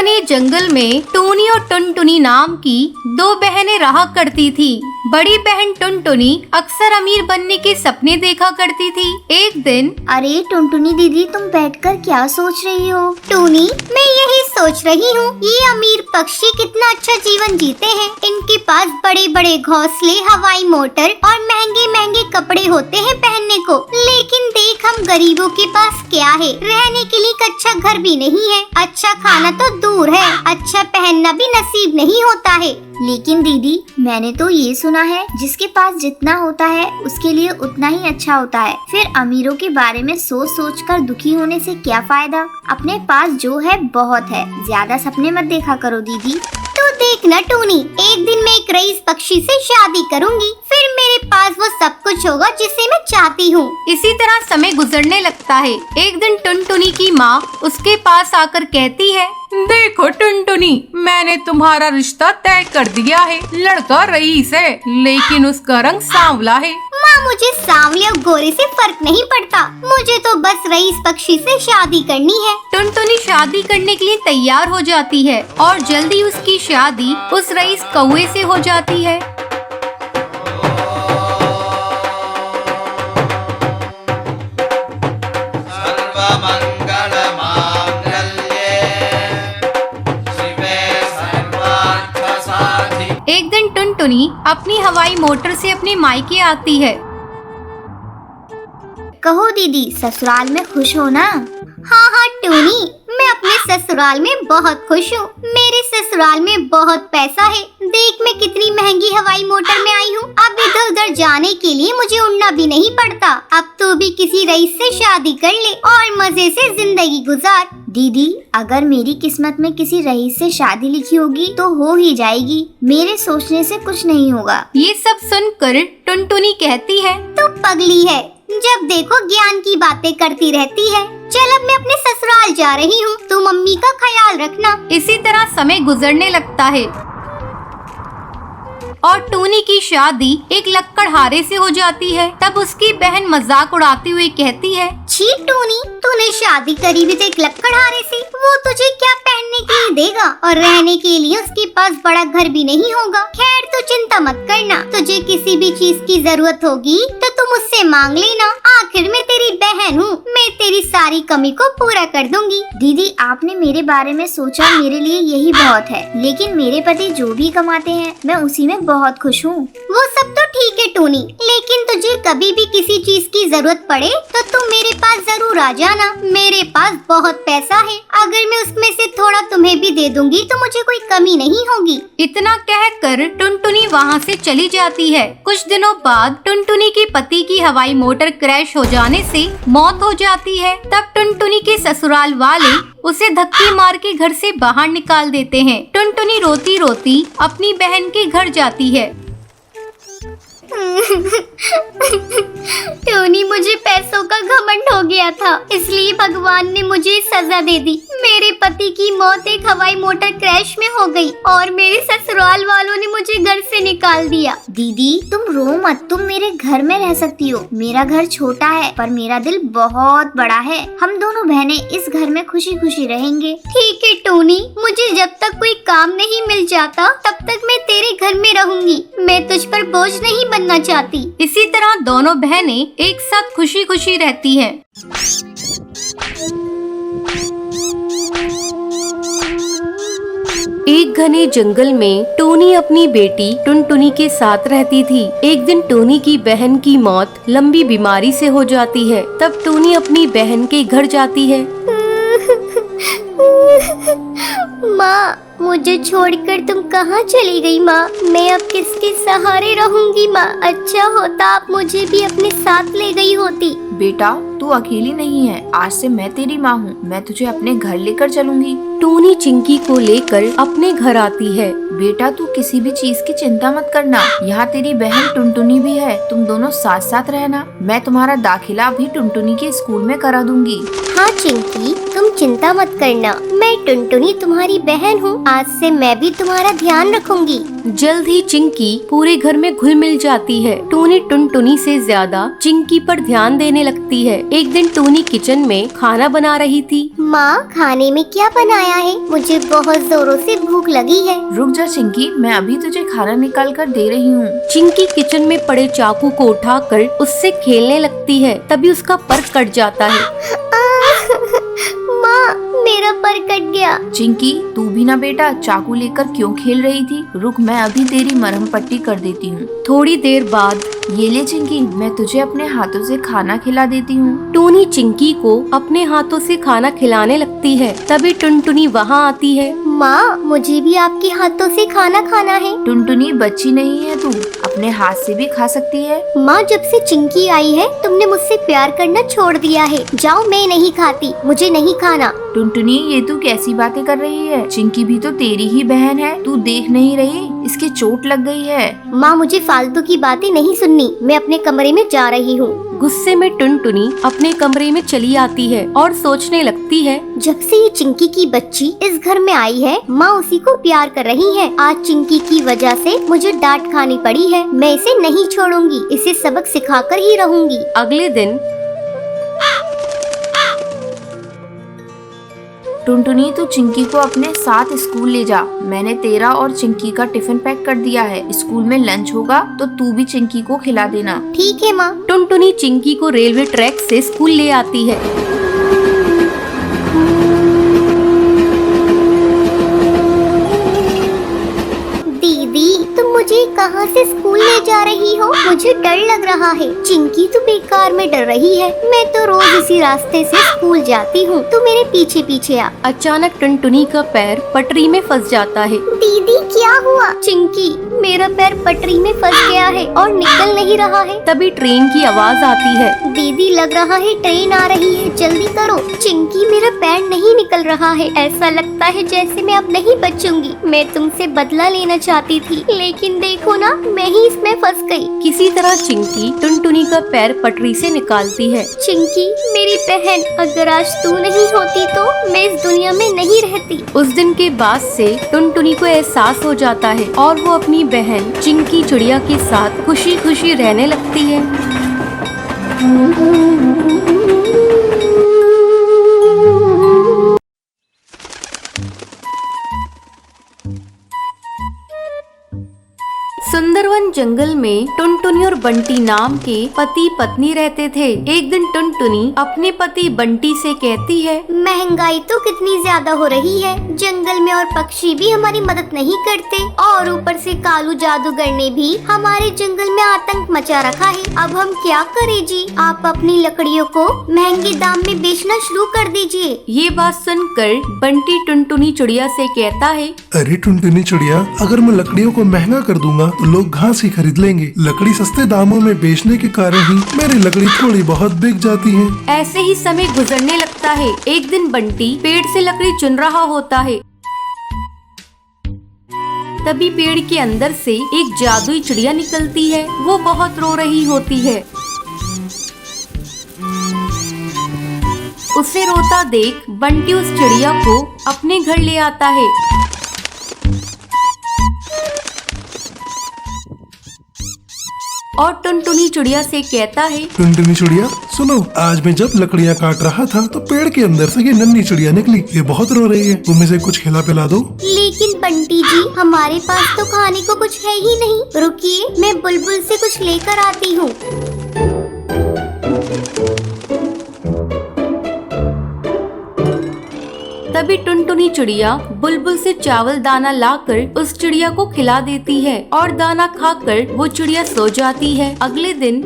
घने जंगल में टूनी और टुनटुनी नाम की दो बहनें रहा करती थी। बड़ी बहन टुनटुनी अक्सर अमीर बनने के सपने देखा करती थी। एक दिन, अरे टुनटुनी दीदी, तुम बैठकर क्या सोच रही हो? टूनी, मैं यही सोच रही हूँ, ये अमीर पक्षी कितना अच्छा जीवन जीते हैं। इनके पास बड़े बड़े घोंसले, हवाई मोटर और महंगे महंगे कपड़े होते हैं पहनने को। लेकिन देख, हम गरीबों के पास क्या है? रहने के लिए एक अच्छा घर भी नहीं है, अच्छा खाना तो दूर है, अच्छा पहनना भी नसीब नहीं होता है। लेकिन दीदी, मैंने तो ये सुना है, जिसके पास जितना होता है उसके लिए उतना ही अच्छा होता है। फिर अमीरों के बारे में सोच सोच कर दुखी होने से क्या फायदा? अपने पास जो है बहुत है, ज्यादा सपने मत देखा करो दीदी। तो देखना टूनी, एक दिन मैं एक रईस पक्षी से शादी करूंगी, फिर मेरे पास वो सब कुछ होगा जिसे मैं चाहती हूँ। इसी तरह समय गुजरने लगता है। एक दिन टुनटुनी की माँ उसके पास आकर कहती है, देखो टुनटुनी, मैंने तुम्हारा रिश्ता तय कर दिया है। लड़का रईस है, लेकिन उसका रंग सांवला है। माँ, मुझे सांवले और गोरे से फर्क नहीं पड़ता, मुझे तो बस रईस पक्षी से शादी करनी है। टुनटुनी शादी करने के लिए तैयार हो जाती है और जल्दी उसकी शादी उस रईस कौवे से हो जाती है। एक दिन टुनटुनी अपनी हवाई मोटर से अपने मायके आती है। कहो दीदी, ससुराल में खुश हो ना? हाँ हाँ टूनी, मैं अपने ससुराल में बहुत खुश हूँ। मेरे ससुराल में बहुत पैसा है। देख, मैं कितनी महंगी हवाई मोटर में आई हूँ। अब इधर उधर जाने के लिए मुझे उड़ना भी नहीं पड़ता। अब तो भी किसी रईस से शादी कर ले और मजे से जिंदगी गुजार। दीदी, अगर मेरी किस्मत में किसी रईस से शादी लिखी होगी तो हो ही जाएगी। मेरे सोचने से कुछ नहीं होगा। ये सब सुनकर टुनटुनी कहती है, तू पगली है, जब देखो ज्ञान की बातें करती रहती है। चल, अब मैं अपने ससुराल जा रही हूँ, तू मम्मी का ख्याल रखना। इसी तरह समय गुजरने लगता है और टूनी की शादी एक लक्कड़हारे से हो जाती है। तब उसकी बहन मजाक उड़ाती हुई कहती है, छी टूनी, तूने शादी करी भी तो एक लक्कड़हारे से। वो तुझे क्या पहनने के लिए देगा और रहने के लिए उसके पास बड़ा घर भी नहीं होगा। खैर, तू चिंता मत करना, तुझे किसी भी चीज की जरूरत होगी तो तुम मुझसे मांग लेना। आखिर मैं तेरी बहन हूँ, मैं तेरी सारी कमी को पूरा कर दूंगी। दीदी, आपने मेरे बारे में सोचा, मेरे लिए यही बहुत है। लेकिन मेरे पति जो भी कमाते हैं, मैं उसी में बहुत खुश हूँ। वो सब तो ठीक है टूनी, लेकिन तुझे कभी भी किसी चीज की जरूरत पड़े तो तुम मेरे पास जरूर आ जाना। मेरे पास बहुत पैसा है, अगर मैं उसमें से थोड़ा तुम्हें भी दे दूंगी तो मुझे कोई कमी नहीं होगी। इतना कहकर टुनटुनी वहाँ से चली जाती है। कुछ दिनों बाद टुनटुनी के पति की हवाई मोटर क्रैश हो जाने से मौत हो जाती है। तब टुनटुनी के ससुराल वाले उसे धक्के मार के घर से बाहर निकाल देते हैं। टुनटुनी रोती रोती अपनी बहन के घर जाती है। टोनी, मुझे पैसों का घमंड हो गया था, इसलिए भगवान ने मुझे सजा दे दी। मेरे पति की मौत एक हवाई मोटर क्रैश में हो गई और मेरे ससुराल वालों ने मुझे घर से निकाल दिया। दीदी, तुम रो मत, तुम मेरे घर में रह सकती हो। मेरा घर छोटा है पर मेरा दिल बहुत बड़ा है। हम दोनों बहनें इस घर में खुशी खुशी रहेंगे। ठीक है टोनी, मुझे जब तक कोई काम नहीं मिल जाता तब तक मैं तेरे घर में रहूंगी। मैं तुझ पर बोझ नहीं बनना चाहती। इसी तरह दोनों बहनें एक साथ खुशी खुशी रहती हैं। एक घने जंगल में टोनी अपनी बेटी टुनटुनी के साथ रहती थी। एक दिन टोनी की बहन की मौत लंबी बीमारी से हो जाती है। तब टोनी अपनी बहन के घर जाती है। माँ, मुझे छोड़कर तुम कहाँ चली गई माँ? मैं अब किसके सहारे रहूंगी माँ? अच्छा होता आप मुझे भी अपने साथ ले गई होती। बेटा, तू अकेली नहीं है, आज से मैं तेरी माँ हूँ। मैं तुझे अपने घर लेकर चलूंगी। टोनी चिंकी को लेकर अपने घर आती है। बेटा, तू किसी भी चीज की चिंता मत करना, यहाँ तेरी बहन टुनटुनी भी है, तुम दोनों साथ साथ रहना। मैं तुम्हारा दाखिला भी टुनटुनी के स्कूल में करा दूंगी। हाँ चिंकी, तुम चिंता मत करना, मैं टुनटुनी तुम्हारी बहन हूँ। आज से मैं भी तुम्हारा ध्यान रखूंगी। जल्द ही चिंकी पूरे घर में घुल मिल जाती है। टूनी टुनटुनी से ज्यादा चिंकी पर ध्यान देने लगती है। एक दिन टूनी किचन में खाना बना रही थी। माँ, खाने में क्या बनाया है? मुझे बहुत जोरों से भूख लगी है। रुक जा चिंकी, मैं अभी तुझे खाना निकाल कर दे रही हूँ। चिंकी किचन में पड़े चाकू को उठाकर उससे खेलने लगती है। तभी उसका पर कट जाता है। माँ, मेरा पर कट गया। चिंकी, तू भी ना बेटा चाकू लेकर क्यों खेल रही थी? रुक, मैं अभी तेरी मरहम पट्टी कर देती हूँ। थोड़ी देर बाद ये ले चिंकी, मैं तुझे अपने हाथों से खाना खिला देती हूँ। टूनी चिंकी को अपने हाथों से खाना खिलाने लगती है। तभी टुनटुनी वहाँ आती है। माँ, मुझे भी आपके हाथों से खाना खाना है। टुनटुनी बच्ची नहीं है तू, अपने हाथ से भी खा सकती है। माँ, जब से चिंकी आई है तुमने मुझसे प्यार करना छोड़ दिया है। जाओ, मैं नहीं खाती, मुझे नहीं खाना। टुनटुनी, ये तू कैसी बातें कर रही है? चिंकी भी तो तेरी ही बहन है, तू देख नहीं रही इसके चोट लग गई है। माँ, मुझे फालतू की बातें नहीं सुननी, मैं अपने कमरे में जा रही हूँ। गुस्से में टुनटुनी अपने कमरे में चली आती है और सोचने लगती है, जब से ये चिंकी की बच्ची इस घर में आई है, माँ उसी को प्यार कर रही है। आज चिंकी की वजह से मुझे डांट खानी पड़ी है। मैं इसे नहीं छोड़ूंगी, इसे सबक सिखाकर ही रहूंगी। अगले दिन टुनटुनी, तू चिंकी को अपने साथ स्कूल ले जा। मैंने तेरा और चिंकी का टिफिन पैक कर दिया है। स्कूल में लंच होगा तो तू भी चिंकी को खिला देना। ठीक है माँ। टुनटुनी चिंकी को रेलवे ट्रैक से स्कूल ले आती है। दीदी, तुम मुझे कहाँ से स्कूल ले जा रही हो? मुझे डर लग रहा है। चिंकी तो बेकार में डर रही है। मैं तो रोज इसी रास्ते से स्कूल जाती हूँ। तू मेरे पीछे पीछे आ। अचानक टुनटुनी का पैर पटरी में फंस जाता है। दीदी, क्या हुआ? चिंकी, मेरा पैर पटरी में फंस गया है और निकल नहीं रहा है। तभी ट्रेन की आवाज आती है। दीदी, लग रहा है ट्रेन आ रही है, जल्दी करो। चिंकी, मेरा पैर नहीं निकल रहा है। ऐसा लगता है जैसे मैं अब नहीं बचूंगी। मैं तुमसे बदला लेना चाहती थी, लेकिन देखो ना, मैं ही इसमें फंस गई। किसी तरह चिंकी टुनटुनी का पैर पटरी से निकालती है। चिंकी, मेरी बहन, अगर आज तू नहीं होती तो मैं इस दुनिया में नहीं रहती। उस दिन के बाद से टुनटुनी को एहसास हो जाता है और वो अपनी बहन चिंकी चिड़िया के साथ खुशी खुशी रहने लगती है। सुंदरवन जंगल में टुनटुनी और बंटी नाम के पति पत्नी रहते थे। एक दिन टुनटुनी अपने पति बंटी से कहती है, महंगाई तो कितनी ज्यादा हो रही है। जंगल में और पक्षी भी हमारी मदद नहीं करते और ऊपर से कालू जादूगर ने भी हमारे जंगल में आतंक मचा रखा है। अब हम क्या करें जी? आप अपनी लकड़ियों को महंगे दाम में बेचना शुरू कर दीजिए। ये बात सुनकर बंटी टुनटुनी चिड़िया से कहता है, अरे टुनटुनी चिड़िया, अगर मैं लकड़ियों को महंगा कर दूंगा तो लोग घास ही खरीद लेंगे। लकड़ी सस्ते दामों में बेचने के कारण ही मेरी लकड़ी थोड़ी बहुत बिक जाती है। ऐसे ही समय गुजरने लगता है। एक दिन बंटी पेड़ से लकड़ी चुन रहा होता है। तभी पेड़ के अंदर से एक जादुई चिड़िया निकलती है। वो बहुत रो रही होती है। उसे रोता देख बंटी उस चिड़िया को अपने घर ले आता है। और टुनटुनी चिड़िया से कहता है, टुनटुनी चिड़िया सुनो, आज मैं जब लकड़ियाँ काट रहा था तो पेड़ के अंदर से ये नन्ही चिड़िया निकली। ये बहुत रो रही है, तुम इसे कुछ खिला पिला दो। लेकिन बंटी जी, हमारे पास तो खाने को कुछ है ही नहीं। रुकिए, मैं बुलबुल से कुछ लेकर आती हूँ। तभी टुनटुनी चिड़िया बुलबुल से चावल दाना लाकर उस चिड़िया को खिला देती है और दाना खाकर वो चिड़िया सो जाती है। अगले दिन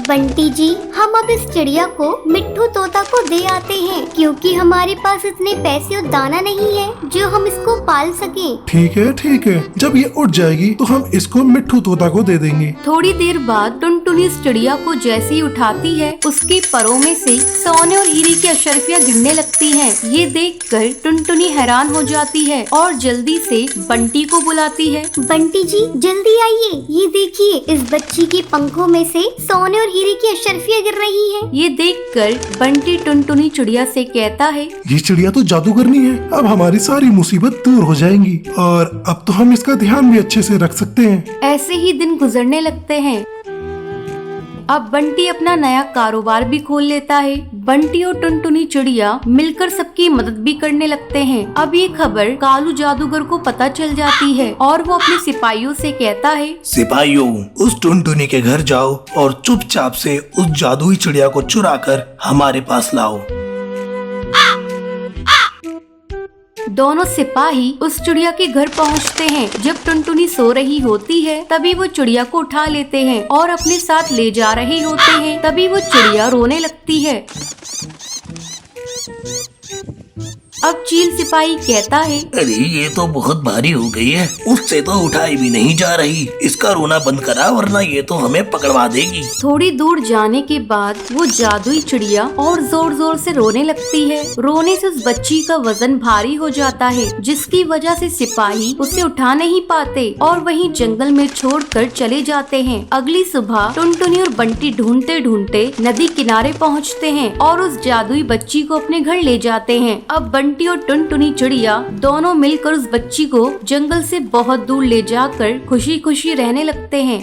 बंटी जी, हम अब इस चिड़िया को मिट्ठू तोता को दे आते हैं, क्योंकि हमारे पास इतने पैसे और दाना नहीं है जो हम इसको पाल सकें। ठीक है ठीक है, जब ये उठ जाएगी तो हम इसको मिट्ठू तोता को दे देंगे। थोड़ी देर बाद टुनटुनी इस चिड़िया को जैसे ही उठाती है, उसके परों में से सोने और हीरे की अशर्फियाँ गिरने लगती हैं। ये देखकर टुनटुनी हैरान हो जाती है और जल्दी से बंटी को बुलाती है। बंटी जी, जल्दी आइए। ये देखिए, इस बच्ची के पंखों में से सोने और हीरे की अशर्फियाँ गिर रही है। ये देखकर बंटी टुनटुनी चिड़िया से कहता है, ये चिड़िया तो जादूगरनी है, अब हमारी सारी मुसीबत दूर हो जाएंगी और अब तो हम इसका ध्यान भी अच्छे से रख सकते हैं। ऐसे ही दिन गुजरने लगते हैं। अब बंटी अपना नया कारोबार भी खोल लेता है। बंटी और टुनटुनी चिड़िया मिलकर सबकी मदद भी करने लगते हैं। अब ये खबर कालू जादूगर को पता चल जाती है और वो अपने सिपाहियों से कहता है, सिपाहियों, उस टुनटुनी के घर जाओ और चुपचाप से उस जादुई चिड़िया को चुरा कर हमारे पास लाओ। दोनों सिपाही उस चिड़िया के घर पहुंचते हैं। जब टुनटुनी सो रही होती है तभी वो चिड़िया को उठा लेते हैं और अपने साथ ले जा रहे होते हैं। तभी वो चिड़िया रोने लगती है। अब चील सिपाही कहता है, अरे ये तो बहुत भारी हो गई है, उससे तो उठाई भी नहीं जा रही। इसका रोना बंद करा वरना ये तो हमें पकड़वा देगी। थोड़ी दूर जाने के बाद वो जादुई चिड़िया और जोर जोर से रोने लगती है। रोने से उस बच्ची का वजन भारी हो जाता है, जिसकी वजह से सिपाही उसे उठा नहीं पाते और वहीं जंगल में छोड़कर चले जाते हैं। अगली सुबह टुनटुनी और बंटी ढूंढते ढूंढते नदी किनारे पहुँचते हैं और उस जादुई बच्ची को अपने घर ले जाते हैं। अब बंटी और टुनटुनी चिड़िया दोनों मिलकर उस बच्ची को जंगल से बहुत दूर ले जाकर खुशी खुशी रहने लगते हैं।